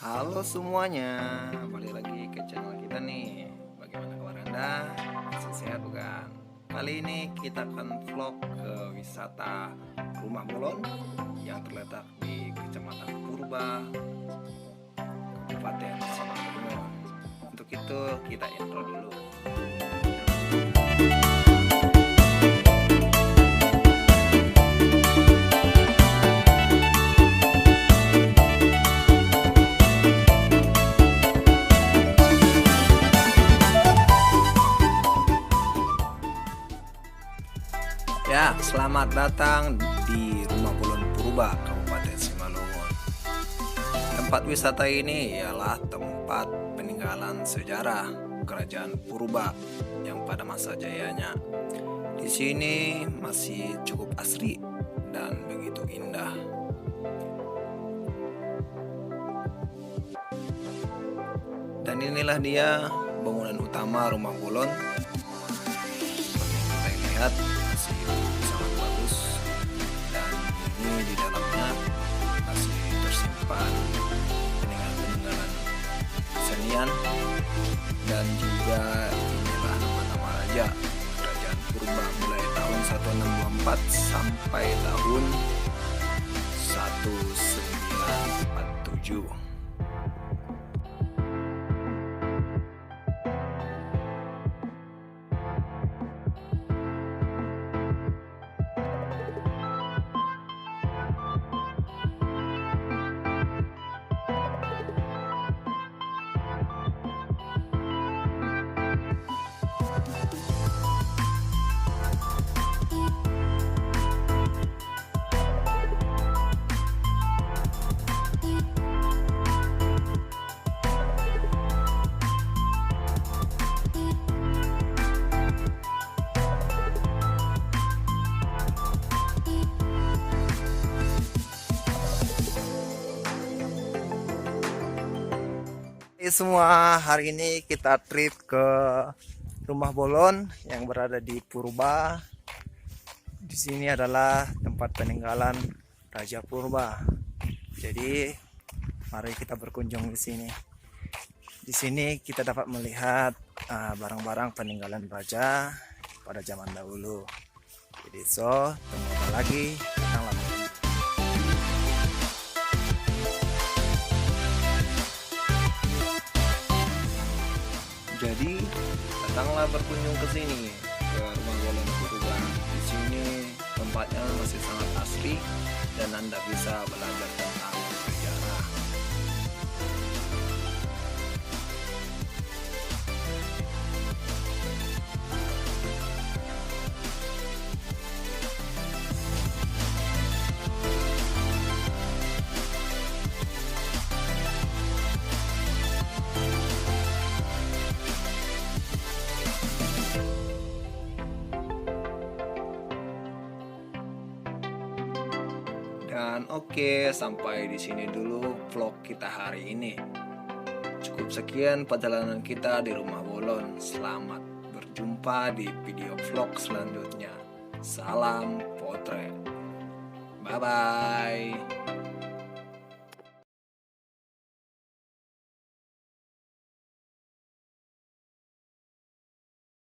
Halo semuanya, balik lagi ke channel kita nih. Bagaimana kabar Anda? Masih sehat bukan? Kali ini kita akan vlog ke wisata Rumah Bolon yang terletak di Kecamatan Purba, Kabupaten Simalungun. Untuk itu kita intro dulu. Ya, selamat datang di Rumah Bolon Purba, Kabupaten Simalungun. Tempat wisata ini ialah tempat peninggalan sejarah Kerajaan Purba yang pada masa jayanya. Di sini masih cukup asri dan begitu indah. Dan inilah dia bangunan utama Rumah Bolon. Seperti yang kita lihat masih sangat bagus, dan ini di dalamnya masih tersimpan peninggalan-peninggalan kesenian, dan juga inilah nama-nama raja Kerajaan Purba mulai tahun 1624 sampai tahun 1947. Semua, hari ini kita trip ke Rumah Bolon yang berada di Purba. Di sini adalah tempat peninggalan Raja Purba. Jadi mari kita berkunjung di sini. Di sini kita dapat melihat barang-barang peninggalan raja pada zaman dahulu. Jadi tunggu apa lagi, datanglah. Jadi datanglah berkunjung ke sini, ke Rumah Bolon Purba. Di sini tempatnya masih sangat asri dan Anda bisa belajar tentang sejarah. Dan oke, sampai di sini dulu vlog kita hari ini. Cukup sekian perjalanan kita di Rumah Bolon. Selamat berjumpa di video vlog selanjutnya. Salam potret. Bye bye.